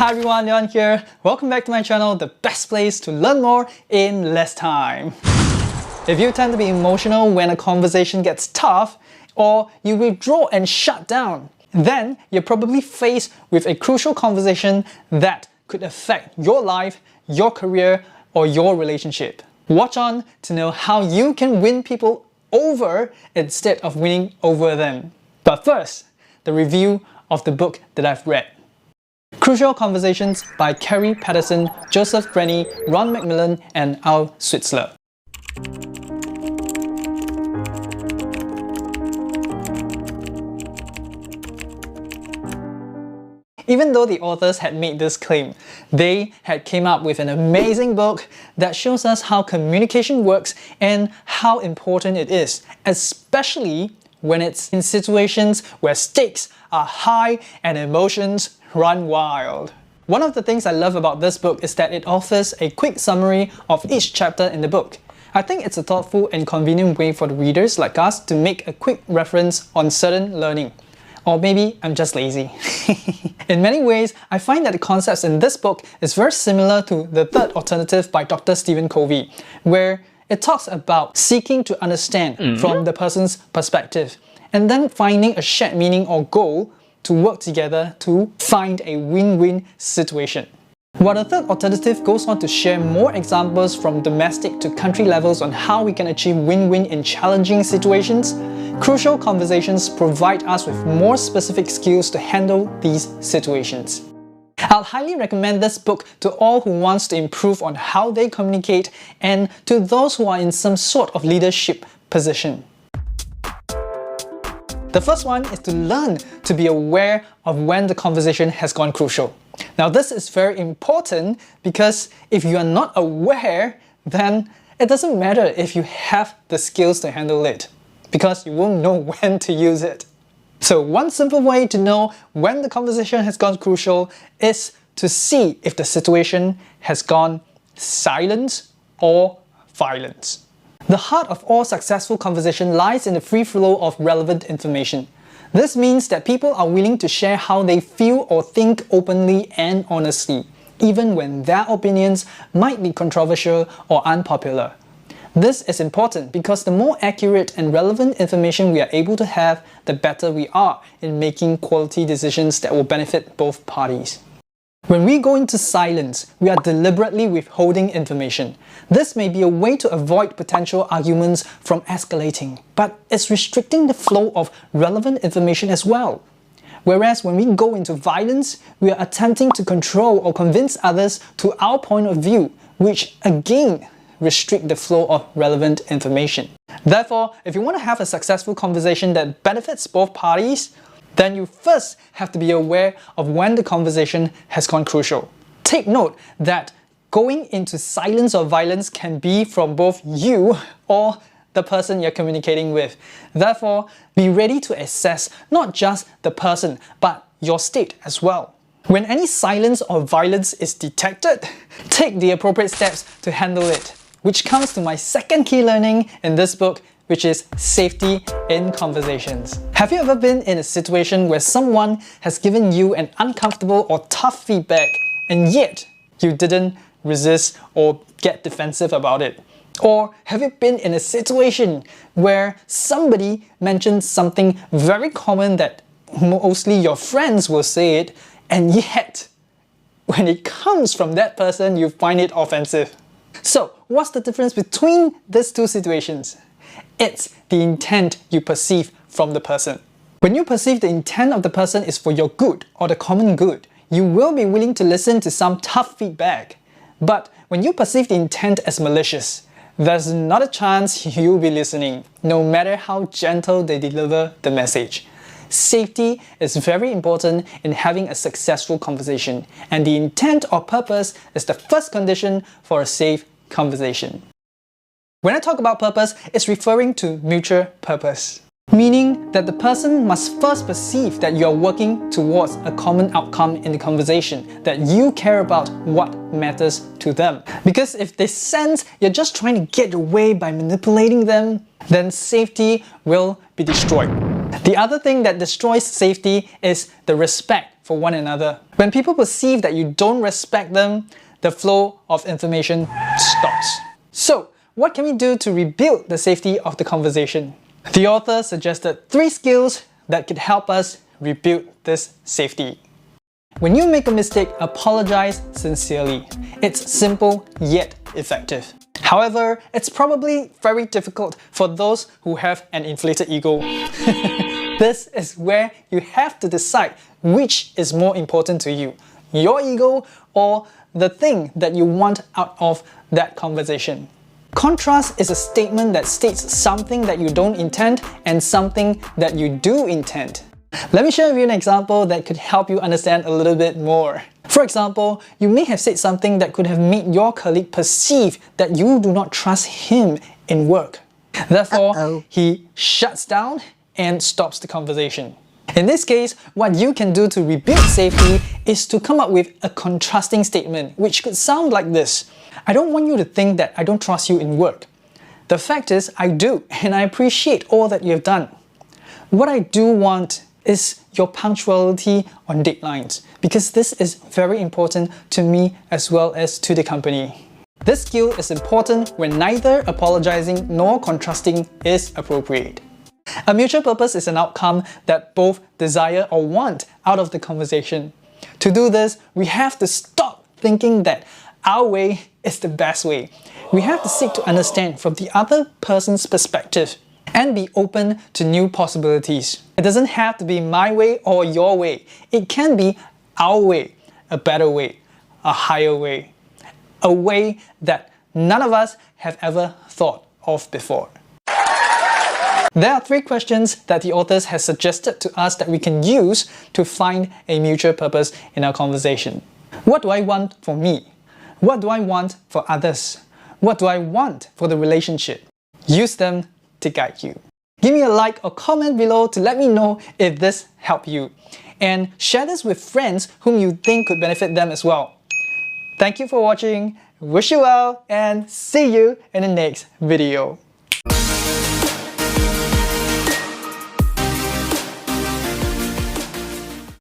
Hi everyone, Leon here. Welcome back to my channel, the best place to learn more in less time. If you tend to be emotional when a conversation gets tough, or you withdraw and shut down, then you're probably faced with a crucial conversation that could affect your life, your career, or your relationship. Watch on to know how you can win people over instead of winning over them. But first, the review of the book that I've read. Crucial Conversations by Kerry Patterson, Joseph Grenny, Ron Macmillan, and Al Switzler. Even though the authors had made this claim, they had came up with an amazing book that shows us how communication works and how important it is, especially when it's in situations where stakes are high and emotions run wild. One of the things I love about this book is that it offers a quick summary of each chapter in the book. I think it's a thoughtful and convenient way for the readers like us to make a quick reference on certain learning. Or maybe I'm just lazy. In many ways, I find that the concepts in this book is very similar to The Third Alternative by Dr. Stephen Covey, where it talks about seeking to understand from the person's perspective, and then finding a shared meaning or goal to work together to find a win-win situation. While the third alternative goes on to share more examples from domestic to country levels on how we can achieve win-win in challenging situations, Crucial Conversations provide us with more specific skills to handle these situations. I'll highly recommend this book to all who wants to improve on how they communicate and to those who are in some sort of leadership position. The first one is to learn to be aware of when the conversation has gone crucial. Now this is very important because if you are not aware, then it doesn't matter if you have the skills to handle it, because you won't know when to use it. So one simple way to know when the conversation has gone crucial is to see if the situation has gone silent or violent. The heart of all successful conversation lies in the free flow of relevant information. This means that people are willing to share how they feel or think openly and honestly, even when their opinions might be controversial or unpopular. This is important because the more accurate and relevant information we are able to have, the better we are in making quality decisions that will benefit both parties. When we go into silence, we are deliberately withholding information. This may be a way to avoid potential arguments from escalating, but it's restricting the flow of relevant information as well. Whereas when we go into violence, we are attempting to control or convince others to our point of view, which again restrict the flow of relevant information. Therefore, if you want to have a successful conversation that benefits both parties, then you first have to be aware of when the conversation has gone crucial. Take note that going into silence or violence can be from both you or the person you're communicating with. Therefore, be ready to assess not just the person, but your state as well. When any silence or violence is detected, take the appropriate steps to handle it, which comes to my second key learning in this book, which is safety in conversations. Have you ever been in a situation where someone has given you an uncomfortable or tough feedback and yet you didn't resist or get defensive about it? Or have you been in a situation where somebody mentioned something very common that mostly your friends will say it, and yet when it comes from that person you find it offensive? So what's the difference between these two situations? It's the intent you perceive from the person. When you perceive the intent of the person is for your good or the common good, you will be willing to listen to some tough feedback. But when you perceive the intent as malicious, there's not a chance you'll be listening, no matter how gentle they deliver the message. Safety is very important in having a successful conversation, and the intent or purpose is the first condition for a safe conversation. When I talk about purpose, it's referring to mutual purpose, meaning that the person must first perceive that you are working towards a common outcome in the conversation, that you care about what matters to them. Because if they sense you're just trying to get your way by manipulating them, then safety will be destroyed. The other thing that destroys safety is the respect for one another. When people perceive that you don't respect them, the flow of information stops. So, what can we do to rebuild the safety of the conversation? The author suggested 3 skills that could help us rebuild this safety. When you make a mistake, apologize sincerely. It's simple yet effective. However, it's probably very difficult for those who have an inflated ego. This is where you have to decide which is more important to you, your ego or the thing that you want out of that conversation. Contrast is a statement that states something that you don't intend and something that you do intend. Let me share with you an example that could help you understand a little bit more. For example, you may have said something that could have made your colleague perceive that you do not trust him in work. Therefore, he shuts down and stops the conversation. In this case, what you can do to rebuild safety is to come up with a contrasting statement, which could sound like this. I don't want you to think that I don't trust you in work. The fact is, I do, and I appreciate all that you have done. What I do want is your punctuality on deadlines, because this is very important to me as well as to the company. This skill is important when neither apologizing nor contrasting is appropriate. A mutual purpose is an outcome that both desire or want out of the conversation. To do this, we have to stop thinking that our way is the best way. We have to seek to understand from the other person's perspective and be open to new possibilities. It doesn't have to be my way or your way. It can be our way, a better way, a higher way, a way that none of us have ever thought of before. There are 3 questions that the authors has suggested to us that we can use to find a mutual purpose in our conversation. What do I want for me? What do I want for others? What do I want for the relationship? Use them to guide you. Give me a like or comment below to let me know if this helped you. And share this with friends whom you think could benefit them as well. Thank you for watching, wish you well, and see you in the next video.